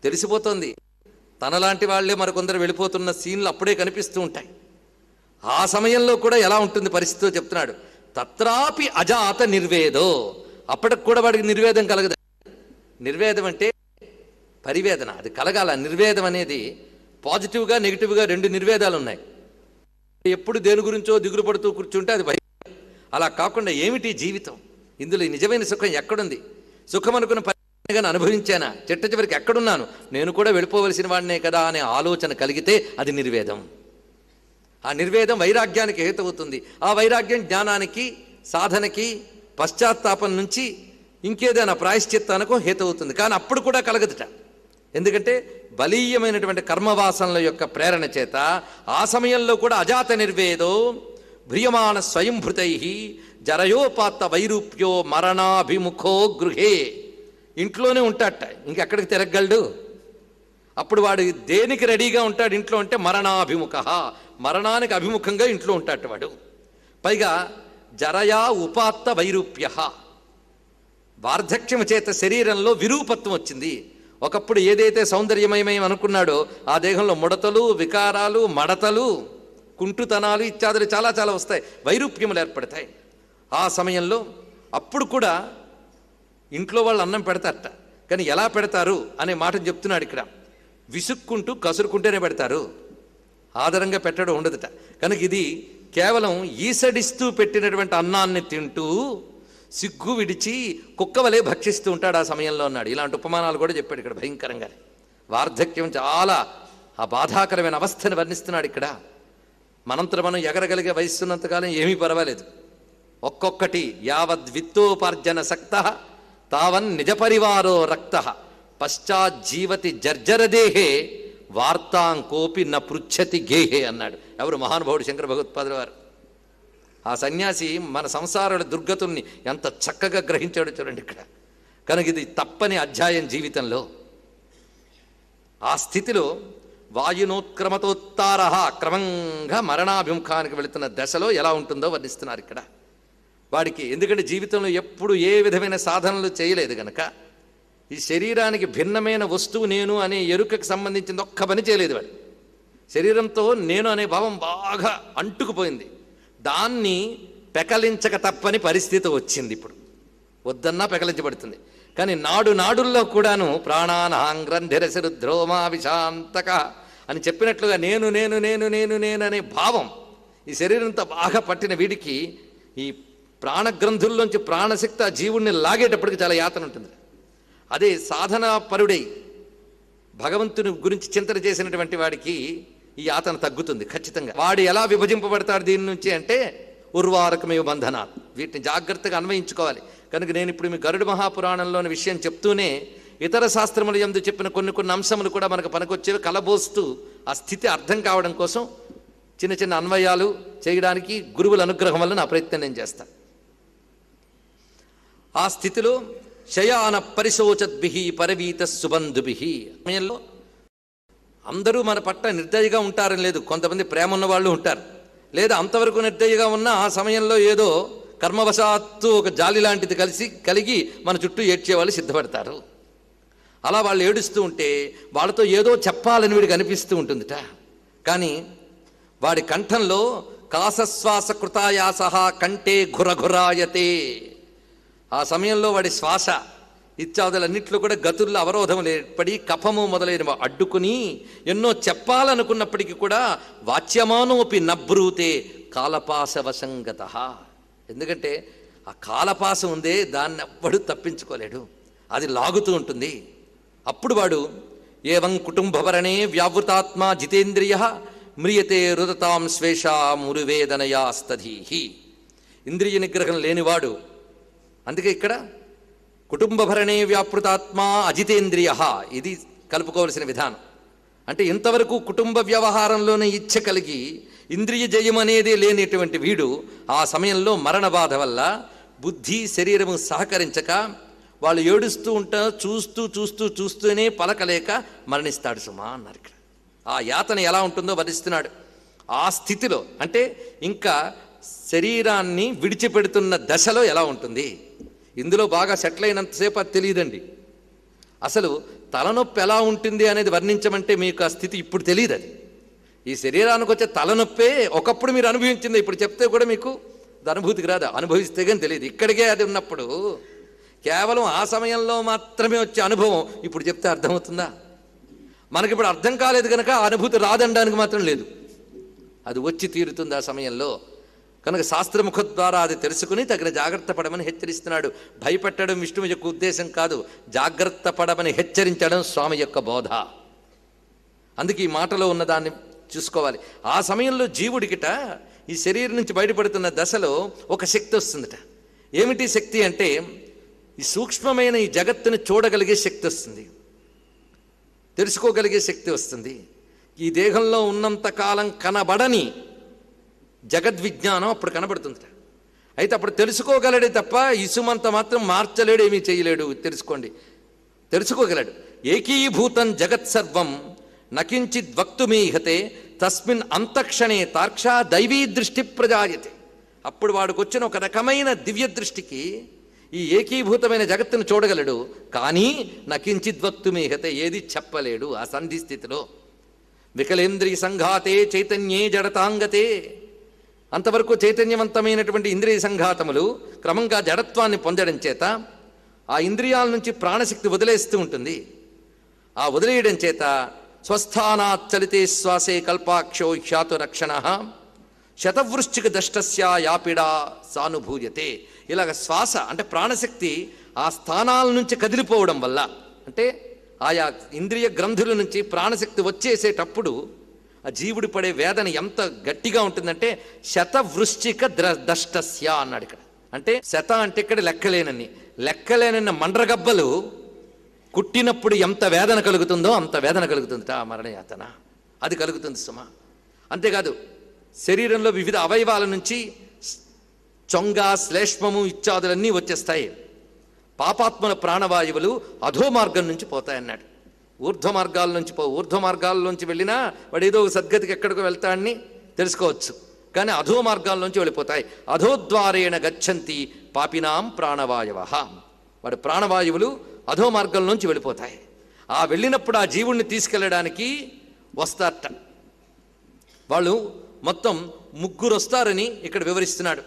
తెలిసిపోతుంది. తనలాంటి వాళ్లే మరికొందరు వెళ్ళిపోతున్న సీన్లు అప్పుడే కనిపిస్తూ ఉంటాయి. ఆ సమయంలో కూడా ఎలా ఉంటుంది పరిస్థితితో చెప్తున్నాడు. తత్రాపి అజాత నిర్వేదో, అప్పటికి కూడా వాడికి నిర్వేదం కలగదు. నిర్వేదం అంటే పరివేదన, అది కలగాల. నిర్వేదం అనేది పాజిటివ్గా నెగిటివ్గా రెండు నిర్వేదాలు ఉన్నాయి. ఎప్పుడు దేని గురించో దిగులు పడుతూ కూర్చుంటే అది భయం. అలా కాకుండా ఏమిటి జీవితం, ఇందులో నిజమైన సుఖం ఎక్కడుంది, సుఖం అనుకున్న పరిగానే అనుభవించానా, చిట్ట చివరికి ఎక్కడున్నాను, నేను కూడా వెళ్ళిపోవలసిన వాడినే కదా అనే ఆలోచన కలిగితే అది నిర్వేదం. ఆ నిర్వేదం వైరాగ్యానికి హేతువుతుంది. ఆ వైరాగ్యం జ్ఞానానికి, సాధనకి, పశ్చాత్తాపం నుంచి ఇంకేదైనా ప్రాయశ్చిత్తానికో హేతువుతుంది. కానీ అప్పుడు కూడా కలగదుట. ఎందుకంటే బలీయమైనటువంటి కర్మవాసనల యొక్క ప్రేరణ చేత ఆ సమయంలో కూడా అజాత నిర్వేదో భ్రియమాణ స్వయంభృతై జరయోపాత్త వైరూప్యో మరణాభిముఖో గృహే. ఇంట్లోనే ఉంటాడట, ఇంకెక్కడికి తిరగలడు. అప్పుడు వాడు దేనికి రెడీగా ఉంటాడు ఇంట్లో అంటే మరణాభిముఖ, మరణానికి అభిముఖంగా ఇంట్లో ఉంటాడు వాడు. పైగా జరయా ఉపాత్త వైరూప్య, వార్ధక్యము చేత శరీరంలో విరూపత్వం వచ్చింది. ఒకప్పుడు ఏదైతే సౌందర్యమయమయం అనుకున్నాడో ఆ దేహంలో ముడతలు, వికారాలు, మడతలు, కుంటుతనాలు ఇత్యాదులు చాలా చాలా వస్తాయి, వైరూప్యములు ఏర్పడతాయి. ఆ సమయంలో అప్పుడు కూడా ఇంట్లో వాళ్ళు అన్నం పెడతారట. కానీ ఎలా పెడతారు అనే మాటను చెప్తున్నాడు ఇక్కడ. విసుక్కుంటూ కసురుకుంటేనే పెడతారు, ఆదరంగా పెట్టడం ఉండదుట. కనుక ఇది కేవలం ఈసడిస్తూ పెట్టినటువంటి అన్నాన్ని తింటూ సిగ్గు విడిచి కుక్క వలె భక్షిస్తూ ఉంటాడు ఆ సమయంలో అన్నాడు. ఇలాంటి ఉపమానాలు కూడా చెప్పాడు ఇక్కడ భయంకరంగా. వార్ధక్యం చాలా ఆ బాధాకరమైన అవస్థను వర్ణిస్తున్నాడు ఇక్కడ. మనంతట మనం ఎగరగలిగే వయస్సున్నంతకాలం ఏమీ పర్వాలేదు. ఒక్కొక్కటి యావద్విత్తోపార్జన సక్త తావన్ నిజ పరివారో రక్త పశ్చాజ్జీవతి జర్జరదేహే వార్తాంకోపి న పృచ్ఛతి గేహే అన్నాడు. ఎవరు? మహానుభావుడు శంకర భగవత్పాదుల వారు. ఆ సన్యాసి మన సంసారాల దుర్గతుల్ని ఎంత చక్కగా గ్రహించాడో చూడండి ఇక్కడ. కనుక ఇది తప్పని అధ్యాయం జీవితంలో. ఆ స్థితిలో వాయునోత్క్రమతోత్తార క్రమంగా మరణాభిముఖానికి వెళుతున్న దశలో ఎలా ఉంటుందో వర్ణిస్తున్నారు ఇక్కడ వాడికి. ఎందుకంటే జీవితంలో ఎప్పుడు ఏ విధమైన సాధనలు చేయలేదు గనక ఈ శరీరానికి భిన్నమైన వస్తువు నేను అనే ఎరుకకు సంబంధించింది ఒక్క పని చేయలేదు వాడు. శరీరంతో నేను అనే భావం బాగా అంటుకుపోయింది. దాన్ని పెకలించక తప్పని పరిస్థితి వచ్చింది. ఇప్పుడు వద్దన్నా పెకలించబడుతుంది. కానీ నాడు నాడుల్లో కూడాను ప్రాణానాంగ్రంధిరసిరుద్రోమా విశాంతక అని చెప్పినట్లుగా నేను నేను నేను నేను నేను అనే భావం ఈ శరీరంతో బాగా పట్టిన వీడికి ఈ ప్రాణగ్రంథుల్లోంచి ప్రాణశక్తి ఆ జీవుణ్ణి లాగేటప్పటికి చాలా యాతన ఉంటుంది. అదే సాధనా పరుడై భగవంతుని గురించి చింతన చేసినటువంటి వాడికి ఈ యాతన తగ్గుతుంది ఖచ్చితంగా. వాడు ఎలా విభజింపబడతాడు దీని నుంచి అంటే ఉర్వారకమేవ బంధనాలు. వీటిని జాగ్రత్తగా అన్వయించుకోవాలి. కనుక నేను ఇప్పుడు మీ గరుడ మహాపురాణంలోని విషయం చెప్తూనే ఇతర శాస్త్రముల యందు చెప్పిన కొన్ని అంశములు కూడా మనకు పనికొచ్చేవి కలబోస్తూ ఆ స్థితి అర్థం కావడం కోసం చిన్న చిన్న అన్వయాలు చేయడానికి గురువుల అనుగ్రహం వల్ల నా ప్రయత్నం నేను చేస్తాను. ఆ స్థితిలో శయాన పరిశోచద్భి పరవీత సుబంధుభి సమయంలో అందరూ మన పట్ల నిర్దయగా ఉంటారని లేదు. కొంతమంది ప్రేమ ఉన్న వాళ్ళు ఉంటారు, లేదా అంతవరకు నిర్దయగా ఉన్న ఆ సమయంలో ఏదో కర్మవశాత్తు ఒక జాలి లాంటిది కలిగి మన చుట్టూ ఏడ్చేవాళ్ళు సిద్ధపడతారు. అలా వాళ్ళు ఏడుస్తూ ఉంటే వాళ్ళతో ఏదో చెప్పాలని వీడికి అనిపిస్తూ ఉంటుందిట. కానీ వాడి కంఠంలో కాసశ్వాస కృతాయాస కంటే ఘురఘురాయతే. ఆ సమయంలో వాడి శ్వాస ఇత్యాదులన్నింటిలో కూడా గతుల్లో అవరోధములు ఏర్పడి కఫము మొదలైనవి అడ్డుకుని ఎన్నో చెప్పాలనుకున్నప్పటికీ కూడా వాచ్యమానోపి నబ్రూతే కాలపాసవశంగత. ఎందుకంటే ఆ కాలపాసం ఉందే, దాన్ని ఎవ్వడు తప్పించుకోలేడు, అది లాగుతూ ఉంటుంది. అప్పుడు వాడు ఏవం కుటుంబభరణే వ్యావృతాత్మా జితేంద్రియ మ్రియతే రుదతాం స్వేషా మురువేదనయాస్తధీహి. ఇంద్రియ నిగ్రహం లేనివాడు. అందుకే ఇక్కడ కుటుంబభరణే వ్యాపృతాత్మా అజితేంద్రియ ఇది కలుపుకోవలసిన విధానం. అంటే ఇంతవరకు కుటుంబ వ్యవహారంలోనే ఇచ్ఛ కలిగి ఇంద్రియ జయం అనేది లేనిటువంటి వీడు ఆ సమయంలో మరణ బాధ వల్ల బుద్ధి శరీరము సహకరించక వాళ్ళు ఏడుస్తూ ఉంటారు, చూస్తూనే పలకలేక మరణిస్తాడు సుమా అన్నారు ఇక్కడ. ఆ యాతన ఎలా ఉంటుందో వర్ణిస్తున్నాడు. ఆ స్థితిలో అంటే ఇంకా శరీరాన్ని విడిచిపెడుతున్న దశలో ఎలా ఉంటుంది. ఇందులో బాగా సెటిల్ అయినంతసేపు అది తెలియదండి. అసలు తలనొప్పి ఎలా ఉంటుంది అనేది వర్ణించమంటే మీకు ఆ స్థితి ఇప్పుడు తెలియదు. అది ఈ శరీరానికి వచ్చే తలనొప్పే ఒకప్పుడు మీరు అనుభవించింది, ఇప్పుడు చెప్తే కూడా మీకు అది అనుభూతికి రాదు, అనుభవిస్తే కానీ తెలియదు. ఇక్కడికే అది ఉన్నప్పుడు కేవలం ఆ సమయంలో మాత్రమే వచ్చే అనుభవం ఇప్పుడు చెప్తే అర్థమవుతుందా? మనకిప్పుడు అర్థం కాలేదు కనుక ఆ అనుభూతి రాదనడానికి మాత్రం లేదు, అది వచ్చి తీరుతుంది ఆ సమయంలో. కనుక శాస్త్రముఖ ద్వారా అది తెలుసుకుని తగిన జాగ్రత్త పడమని హెచ్చరిస్తున్నాడు. భయపెట్టడం విష్ణువు యొక్క ఉద్దేశం కాదు, జాగ్రత్త పడమని హెచ్చరించడం స్వామి యొక్క బోధ. అందుకే ఈ మాటలో ఉన్నదాన్ని చూసుకోవాలి. ఆ సమయంలో జీవుడికిట ఈ శరీరం నుంచి బయటపడుతున్న దశలో ఒక శక్తి వస్తుందట. ఏమిటి శక్తి అంటే ఈ సూక్ష్మమైన ఈ జగత్తుని చూడగలిగే శక్తి వస్తుంది, తెలుసుకోగలిగే శక్తి వస్తుంది. ఈ దేహంలో ఉన్నంత కాలం కనబడని జగద్విజ్ఞానం అప్పుడు కనబడుతుందట. అయితే అప్పుడు తెలుసుకోగలడే తప్ప ఇసుమంత మాత్రం మార్చలేడు, ఏమీ చేయలేడు. తెలుసుకోగలడు. ఏకీభూతం జగత్ సర్వం నకించిద్ వక్తుమీహతే తస్మిన్ అంతక్షణే తార్క్షా దైవీ దృష్టి ప్రజాయతే. అప్పుడు వాడికి వచ్చిన ఒక రకమైన దివ్య దృష్టికి ఈ ఏకీభూతమైన జగత్తును చూడగలడు, కానీ నకించిద్ వక్తుమీహతే, ఏది చెప్పలేడు ఆ సంధి స్థితిలో. వికలేంద్రియ సంఘాతే చైతన్యే జడతాంగతే. అంతవరకు చైతన్యవంతమైనటువంటి ఇంద్రియ సంఘాతములు క్రమంగా జడత్వాన్ని పొందడం చేత ఆ ఇంద్రియాల నుంచి ప్రాణశక్తి వదిలేస్తూ ఉంటుంది. ఆ వదిలేయడం చేత స్వస్థానాత్ చలితే శ్వాసే కల్పాక్షో హ్యాతు రక్షణ శతవృశ్చిక దష్టస్య యాపిడా సానుభూయతే. ఇలాగ శ్వాస అంటే ప్రాణశక్తి ఆ స్థానాల నుంచి కదిలిపోవడం వల్ల, అంటే ఆయా ఇంద్రియ గ్రంథుల నుంచి ప్రాణశక్తి వచ్చేసేటప్పుడు ఆ జీవుడి పడే వేదన ఎంత గట్టిగా ఉంటుందంటే శతవృశ్చిక దష్టస్య అన్నాడు ఇక్కడ. అంటే శత అంటే ఇక్కడ లెక్కలేనన్న మండ్రగబ్బలు కుట్టినప్పుడు ఎంత వేదన కలుగుతుందో అంత వేదన కలుగుతుంది ఆ మరణయాతన, అది కలుగుతుంది సుమా. అంతేకాదు శరీరంలో వివిధ అవయవాల నుంచి చొంగ శ్లేష్మము ఇత్యాదులన్నీ వచ్చేస్తాయి. పాపాత్మల ప్రాణవాయువులు అధో మార్గం నుంచి పోతాయన్నాడు. ఊర్ధ్వ మార్గాల్లోంచి వెళ్ళినా వాడు ఏదో సద్గతికి ఎక్కడికో వెళ్తాడని తెలుసుకోవచ్చు, కానీ అధో మార్గాల్లోంచి వెళ్ళిపోతాయి. అధోద్వారేణ గచ్చంతి పాపినాం ప్రాణవాయవ. వాడు ప్రాణవాయువులు అధో మార్గంలోంచి వెళ్ళిపోతాయి. ఆ వెళ్ళినప్పుడు ఆ జీవుణ్ణి తీసుకెళ్ళడానికి వస్తారట. వాళ్ళు మొత్తం 3 వస్తారని ఇక్కడ వివరిస్తున్నాడు.